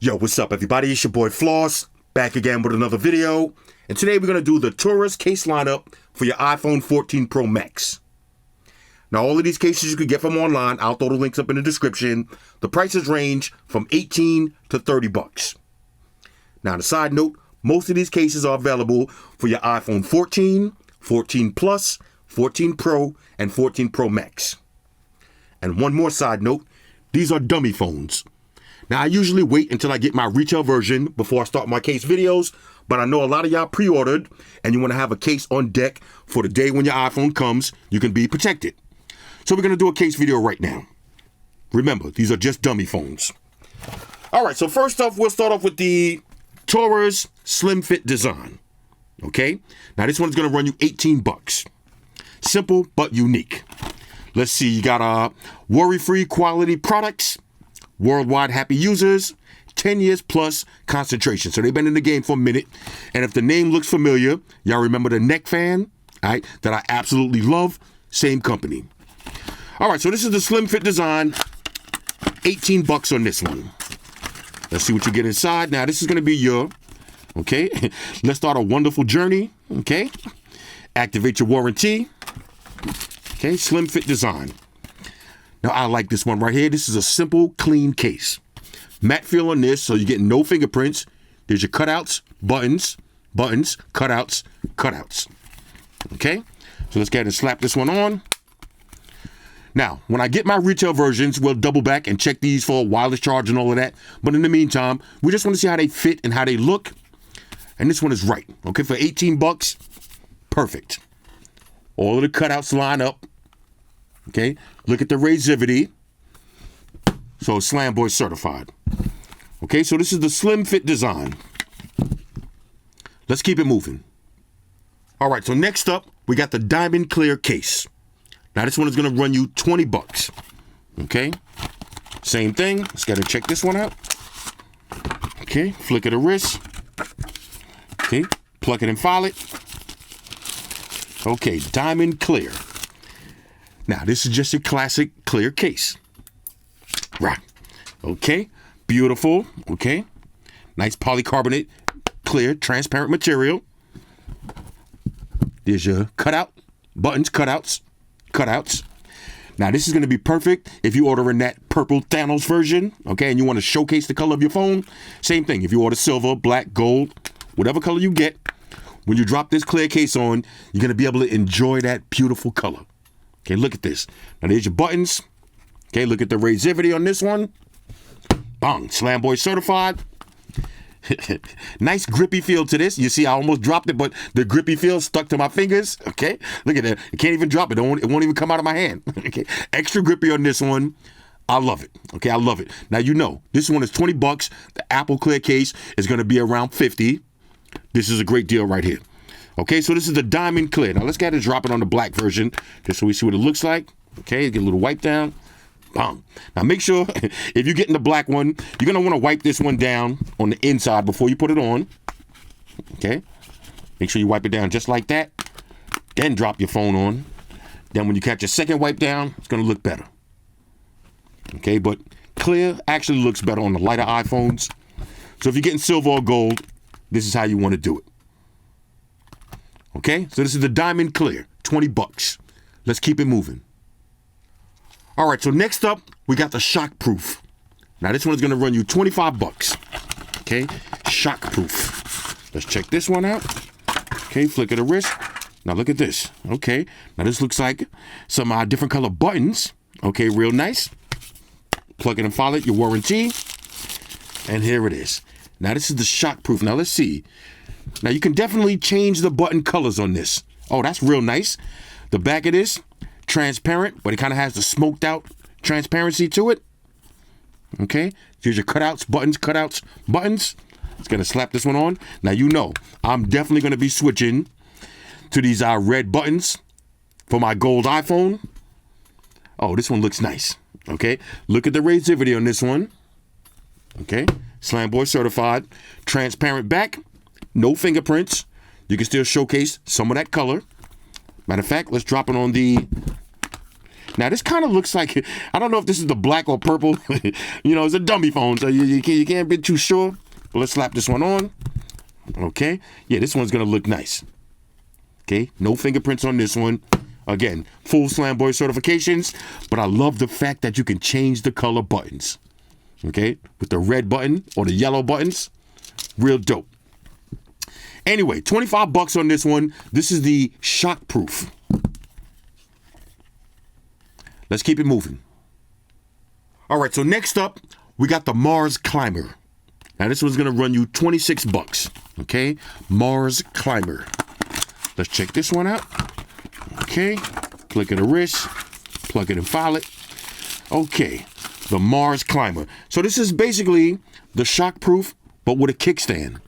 Yo, what's up everybody? It's your boy Floss, back again with another video. And today we're going to do the Torras Case Lineup for your iPhone 14 Pro Max. Now all of these cases you can get from online. I'll throw the links up in the description. The prices range from 18 to 30 bucks. Now on a side note, most of these cases are available for your iPhone 14, 14 Plus, 14 Pro, and 14 Pro Max. And one more side note, these are dummy phones. Now, I usually wait until I get my retail version before I start my case videos, but I know a lot of y'all pre-ordered and you want to have a case on deck for the day when your iPhone comes, you can be protected. So we're going to do a case video right now. Remember, these are just dummy phones. All right, so first off, we'll start off with the Torras Slim Fit design. Okay, now this one's going to run you 18 bucks. Simple but unique. Let's see, you got worry-free quality products, worldwide happy users, 10 years plus concentration. So they've been in the game for a minute. And if the name looks familiar, y'all remember the neck fan, all right, that I absolutely love, same company. All right, so this is the Slim Fit design, 18 bucks on this one. Let's see what you get inside. Now, this is going to be your, okay, let's start a wonderful journey, okay? Activate your warranty, okay, Slim Fit design. Now, I like this one right here. This is a simple, clean case. Matte feel on this, so you get no fingerprints. There's your cutouts, buttons, cutouts, cutouts. Okay? So let's go ahead and slap this one on. Now, when I get my retail versions, we'll double back and check these for wireless charge and all of that. But in the meantime, we just want to see how they fit and how they look. And this one is right. Okay, for 18 bucks, perfect. All of the cutouts line up. Okay, look at the razivity. So Slam Boy certified. Okay, so this is the Slim Fit design. Let's keep it moving. All right, so next up, we got the Diamond Clear case. Now this one is gonna run you 20 bucks. Okay, same thing. Let's gotta check this one out. Okay, flick of the wrist. Okay, plug it and file it. Okay, Diamond Clear. Now, this is just a classic clear case. Right. Okay. Beautiful. Okay. Nice polycarbonate, clear, transparent material. There's your cutout, buttons, cutouts, cutouts. Now, this is going to be perfect if you order in that purple Thanos version, okay, and you want to showcase the color of your phone. Same thing. If you order silver, black, gold, whatever color you get, when you drop this clear case on, you're going to be able to enjoy that beautiful color. Okay, look at this. Now, there's your buttons. Okay, look at the razivity on this one. Bang, Slam Boy certified. Nice grippy feel to this. You see, I almost dropped it, but the grippy feel stuck to my fingers. Okay, look at that. I can't even drop it. It won't even come out of my hand. Okay, extra grippy on this one. I love it. Okay, I love it. Now, you know, this one is 20 bucks. The Apple Clear case is going to be around 50. This is a great deal right here. Okay, so this is the Diamond Clear. Now, let's go ahead and drop it on the black version just so we see what it looks like. Okay, get a little wipe down. Boom. Now, make sure if you're getting the black one, you're going to want to wipe this one down on the inside before you put it on. Okay, make sure you wipe it down just like that. Then drop your phone on. Then when you catch your second wipe down, it's going to look better. Okay, but clear actually looks better on the lighter iPhones. So if you're getting silver or gold, this is how you want to do it. Okay, so this is the Diamond Clear, 20 bucks. Let's keep it moving. All right, so next up, we got the Shockproof. Now, this one is going to run you 25 bucks. Okay, Shockproof. Let's check this one out. Okay, flick of the wrist. Now, look at this. Okay, now this looks like some different color buttons. Okay, real nice. Plug it and file it, your warranty. And here it is. Now, this is the Shockproof. Now, let's see. Now, you can definitely change the button colors on this. Oh, that's real nice. The back of this, transparent, but it kind of has the smoked out transparency to it. Okay. Here's your cutouts, buttons, cutouts, buttons. It's going to slap this one on. Now, you know, I'm definitely going to be switching to these red buttons for my gold iPhone. Oh, this one looks nice. Okay. Look at the razivity on this one. Okay. Slam Boy certified. Transparent back. No fingerprints. You can still showcase some of that color. Matter of fact, let's drop it on the Now this kind of looks like, I don't know if this is the black or purple. You know, it's a dummy phone, so you can't be too sure. But let's slap this one on. Okay, yeah, this one's gonna look nice. Okay, no fingerprints on this one. Again, full Slam Boy certifications, but I love the fact that you can change the color buttons. Okay, with the red button or the yellow buttons, real dope. Anyway, 25 bucks on this one. This is the Shockproof. Let's keep it moving. All right, so next up, we got the Mars Climber. Now this one's gonna run you 26 bucks, okay? Mars Climber. Let's check this one out. Okay, click of the wrist, plug it and file it. Okay, the Mars Climber. So this is basically the Shockproof, but with a kickstand.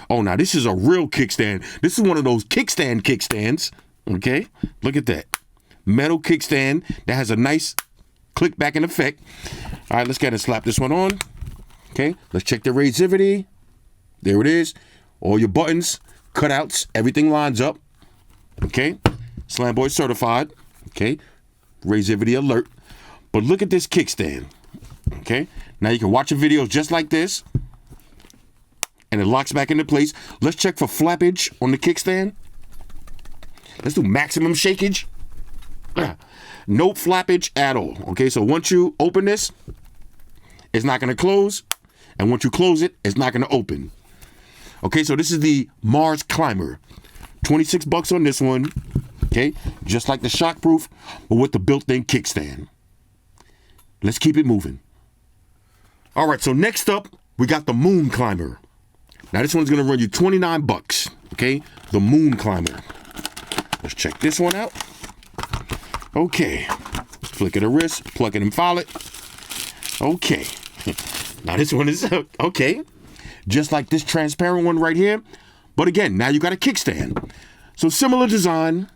Oh, now this is a real kickstand. This is one of those kickstands, okay? Look at that. Metal kickstand that has a nice click back in effect. All right, let's go ahead and slap this one on. Okay, let's check the razivity. There it is. All your buttons, cutouts, everything lines up. Okay, Slam Boy certified. Okay, razivity alert. But look at this kickstand. Okay, now you can watch your videos just like this, and it locks back into place. Let's check for flappage on the kickstand. Let's do maximum shakage. No flappage at all. Okay, so once you open this, it's not going to close. And once you close it, it's not going to open. Okay, so this is the Mars Climber. 26 bucks on this one. Okay, just like the Shockproof, but with the built-in kickstand. Let's keep it moving. All right, so next up, we got the Moon Climber. Now this one's going to run you 29 bucks. Okay, the Moon Climber. Let's check this one out. Okay, flick of the wrist, plug it and file it. Okay, now this one is, okay, just like this transparent one right here. But again, now you got a kickstand. So similar design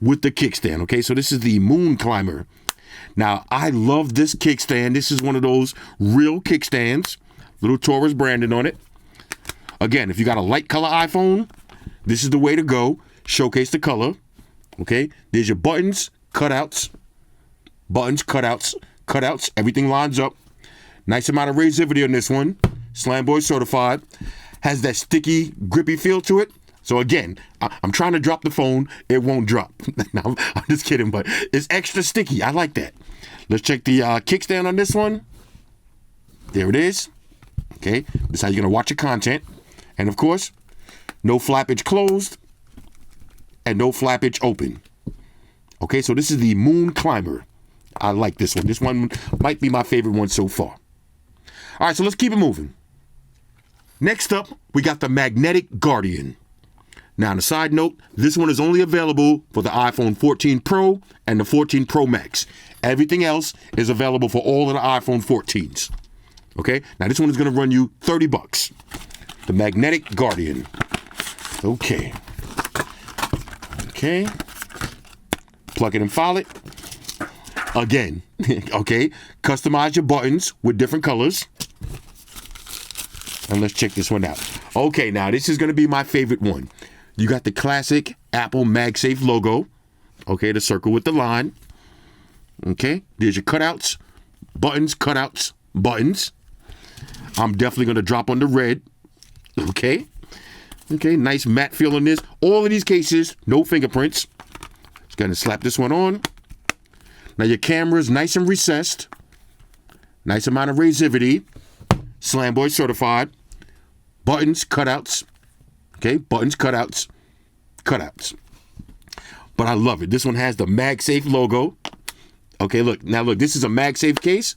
with the kickstand, okay? So this is the Moon Climber. Now, I love this kickstand. This is one of those real kickstands, little Torras branded on it. Again, if you got a light color iPhone, this is the way to go. Showcase the color. Okay, there's your buttons, cutouts, everything lines up. Nice amount of razivity on this one. Slam Boy certified. Has that sticky, grippy feel to it. So again, I'm trying to drop the phone. It won't drop. No, I'm just kidding, but it's extra sticky. I like that. Let's check the kickstand on this one. There it is. Okay, this is how you're going to watch your content. And of course, no flappage closed. And no flappage open. Okay, so this is the Moon Climber. I like this one. This one might be my favorite one so far. All right, so let's keep it moving. Next up, we got the Magnetic Guardian. Now, on a side note, this one is only available for the iPhone 14 Pro and the 14 Pro Max. Everything else is available for all of the iPhone 14s. Okay, now this one is going to run you 30 bucks. The Magnetic Guardian. Okay. Okay, plug it and file it. Again, okay, customize your buttons with different colors. And let's check this one out. Okay, now this is going to be my favorite one. You got the classic Apple MagSafe logo. Okay, the circle with the line. Okay, there's your cutouts, buttons, cutouts, buttons. I'm definitely going to drop on the red. Okay. Okay, nice matte feel on this. All of these cases, no fingerprints. Just gonna slap this one on. Now your camera's nice and recessed. Nice amount of razivity. Slam Boy certified. Buttons, cutouts. Okay, buttons, cutouts. But I love it. This one has the MagSafe logo. Okay, look. Now look, this is a MagSafe case.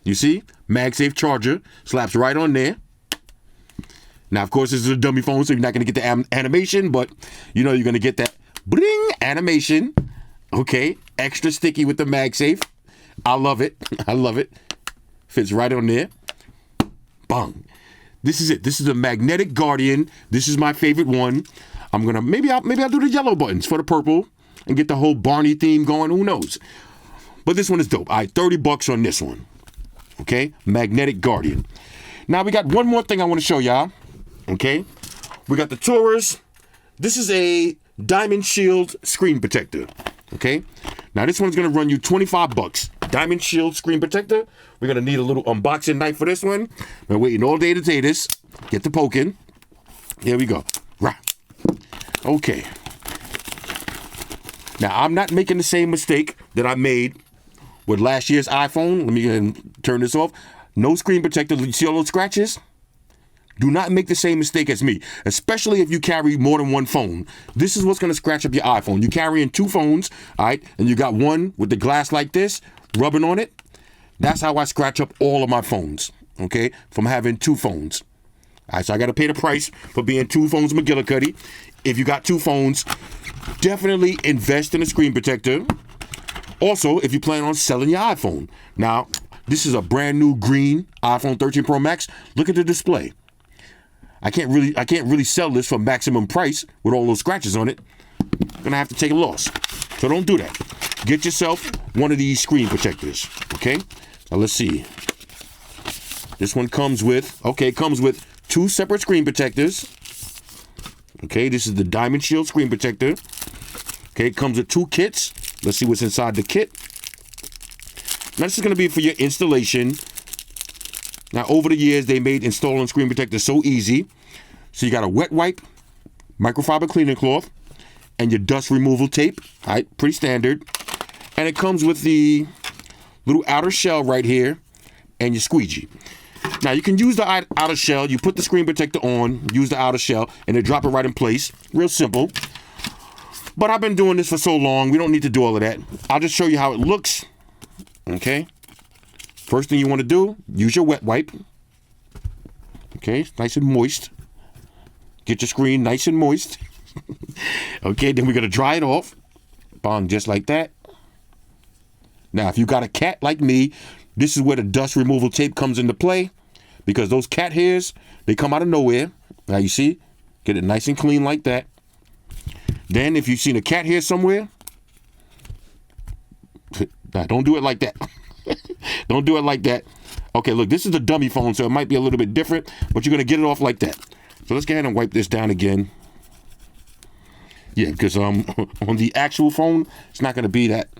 You see? MagSafe charger. Slaps right on there. Now, of course, this is a dummy phone, so you're not going to get the animation, but you know you're going to get that bling animation. Okay, extra sticky with the MagSafe. I love it. I love it. Fits right on there. Bang. This is it. This is the Magnetic Guardian. This is my favorite one. I'm gonna maybe I'll do the yellow buttons for the purple and get the whole Barney theme going. Who knows? But this one is dope. All right, 30 bucks on this one. Okay, Magnetic Guardian. Now we got one more thing I want to show y'all. Okay, we got the Torras. This is a diamond shield screen protector. Okay, Now this one's gonna run you 25 bucks. Diamond shield screen protector. We're gonna need a little unboxing knife for this one. Been waiting all day to say this. Get to poking. Here we go. Right. Okay. Now I'm not making the same mistake that I made with last year's iPhone. Let me go ahead and turn this off. No screen protector. You see all those scratches? Do not make the same mistake as me, especially if you carry more than one phone. This is what's going to scratch up your iPhone. You're carrying two phones, all right, and you got one with the glass like this, rubbing on it. That's how I scratch up all of my phones, okay, from having two phones. All right, so I got to pay the price for being two phones McGillicuddy. If you got two phones, definitely invest in a screen protector. Also, if you plan on selling your iPhone. Now, this is a brand new green iPhone 13 Pro Max. Look at the display. I can't really sell this for maximum price with all those scratches on it. I'm gonna have to take a loss. So don't do that. Get yourself one of these screen protectors. Okay? Now let's see. This one comes with two separate screen protectors. Okay, this is the Diamond Shield screen protector. Okay, it comes with two kits. Let's see what's inside the kit. Now this is gonna be for your installation. Now, over the years, they made installing screen protectors so easy. So you got a wet wipe, microfiber cleaning cloth, and your dust removal tape. All right, pretty standard. And it comes with the little outer shell right here and your squeegee. Now, you can use the outer shell. You put the screen protector on, use the outer shell, and then drop it right in place. Real simple. But I've been doing this for so long, we don't need to do all of that. I'll just show you how it looks. Okay. First thing you want to do, use your wet wipe. Okay, it's nice and moist. Get your screen nice and moist. Okay, then we're going to dry it off. Bong, just like that. Now, if you got a cat like me, this is where the dust removal tape comes into play. Because those cat hairs, they come out of nowhere. Now, you see? Get it nice and clean like that. Then, if you've seen a cat hair somewhere, now, don't do it like that. Don't do it like that. Okay, look, this is the dummy phone, so it might be a little bit different, but you're going to get it off like that. So let's go ahead and wipe this down again. Yeah, because on the actual phone, it's not going to be that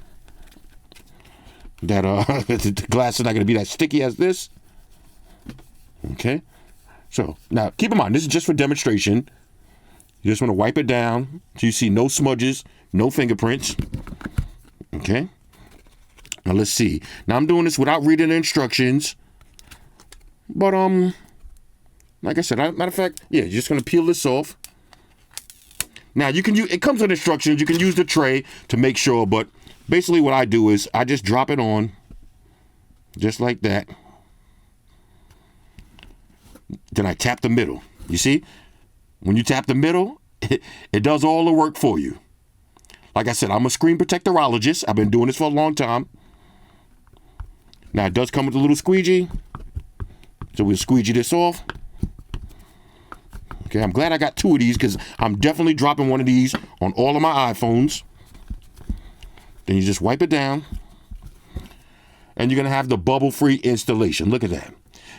the glass is not going to be that sticky as this. Okay. So now keep in mind, this is just for demonstration. You just want to wipe it down so you see no smudges, no fingerprints. Okay. Now let's see. Now I'm doing this without reading the instructions. But like I said, matter of fact, yeah, you're just gonna peel this off. Now you can use it comes with instructions. You can use the tray to make sure, but basically what I do is I just drop it on just like that. Then I tap the middle. You see? When you tap the middle, it does all the work for you. Like I said, I'm a screen protectorologist. I've been doing this for a long time. Now, it does come with a little squeegee. So we'll squeegee this off. Okay, I'm glad I got two of these because I'm definitely dropping one of these on all of my iPhones. Then you just wipe it down. And you're going to have the bubble-free installation. Look at that.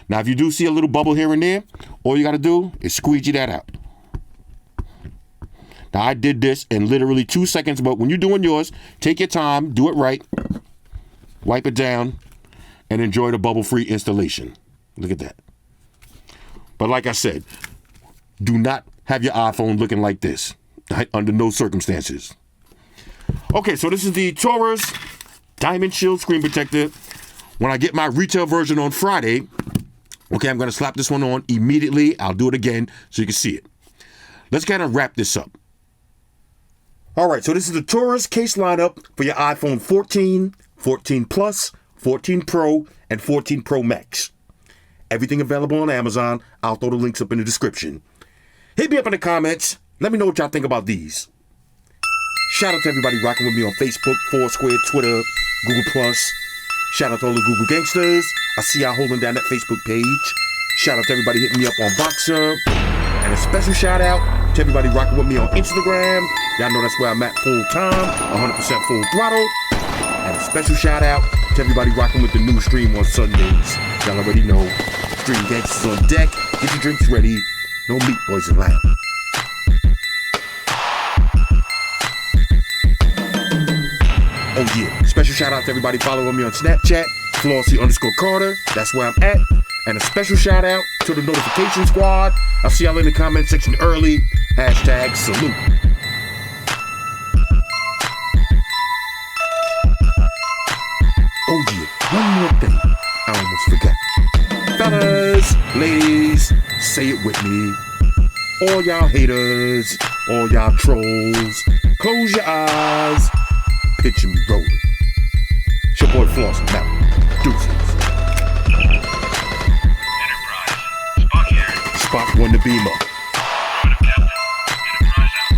Now, if you do see a little bubble here and there, all you got to do is squeegee that out. Now, I did this in literally 2 seconds, but when you're doing yours, take your time, do it right, wipe it down, and enjoy the bubble-free installation. Look at that. But like I said, do not have your iPhone looking like this, right? Under no circumstances. Okay, so this is the Torras Diamond Shield Screen Protector. When I get my retail version on Friday, okay, I'm going to slap this one on immediately. I'll do it again so you can see it. Let's kind of wrap this up. All right, so this is the Torras Case Lineup for your iPhone 14, 14 Plus, 14 Pro, and 14 Pro Max. Everything available on Amazon. I'll throw the links up in the description. Hit me up in the comments. Let me know what y'all think about these. Shout out to everybody rocking with me on Facebook, Foursquare, Twitter, Google+. Shout out to all the Google gangsters. I see y'all holding down that Facebook page. Shout out to everybody hitting me up on Boxer. And a special shout out to everybody rocking with me on Instagram. Y'all know that's where I'm at full time, 100% full throttle. And a special shout out to everybody rocking with the new stream on Sundays. Y'all already know. Stream gangsters on deck. Get your drinks ready. No meat, boys allowed. Oh yeah, special shout out to everybody following me on Snapchat, Flossy_Carter, that's where I'm at. And a special shout out to the notification squad. I'll see y'all in the comment section early. Hashtag salute. Oh yeah, one more thing. I almost forgot. Fellas, ladies, say it with me. All y'all haters, all y'all trolls, close your eyes, picture me rolling. It's your boy Flossy, now, deuces. Enterprise, Spock here. Spock won the beam up. Affirmative, Captain. Enterprise out.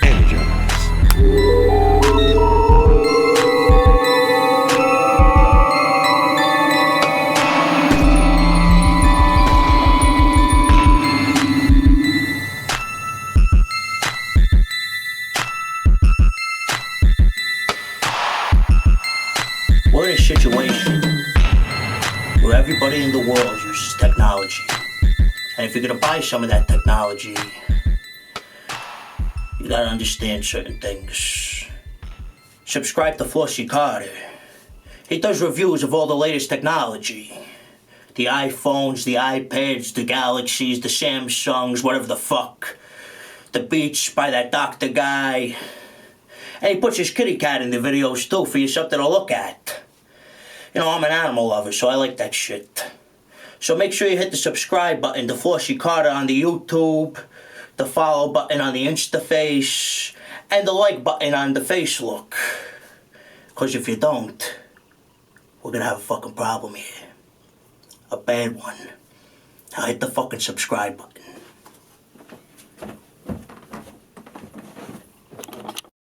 Energize. We're in a situation where everybody in the world uses technology. And if you're gonna buy some of that technology, you gotta understand certain things. Subscribe to Flossy Carter. He does reviews of all the latest technology. The iPhones, the iPads, the Galaxies, the Samsungs, whatever the fuck. The Beats by that doctor guy. And he puts his kitty cat in the videos too for you something to look at. You know, I'm an animal lover, so I like that shit. So make sure you hit the subscribe button to Flossy Carter on the YouTube, the follow button on the Instaface, and the like button on the Facelook. Because if you don't, we're gonna have a fucking problem here. A bad one. Now hit the fucking subscribe button.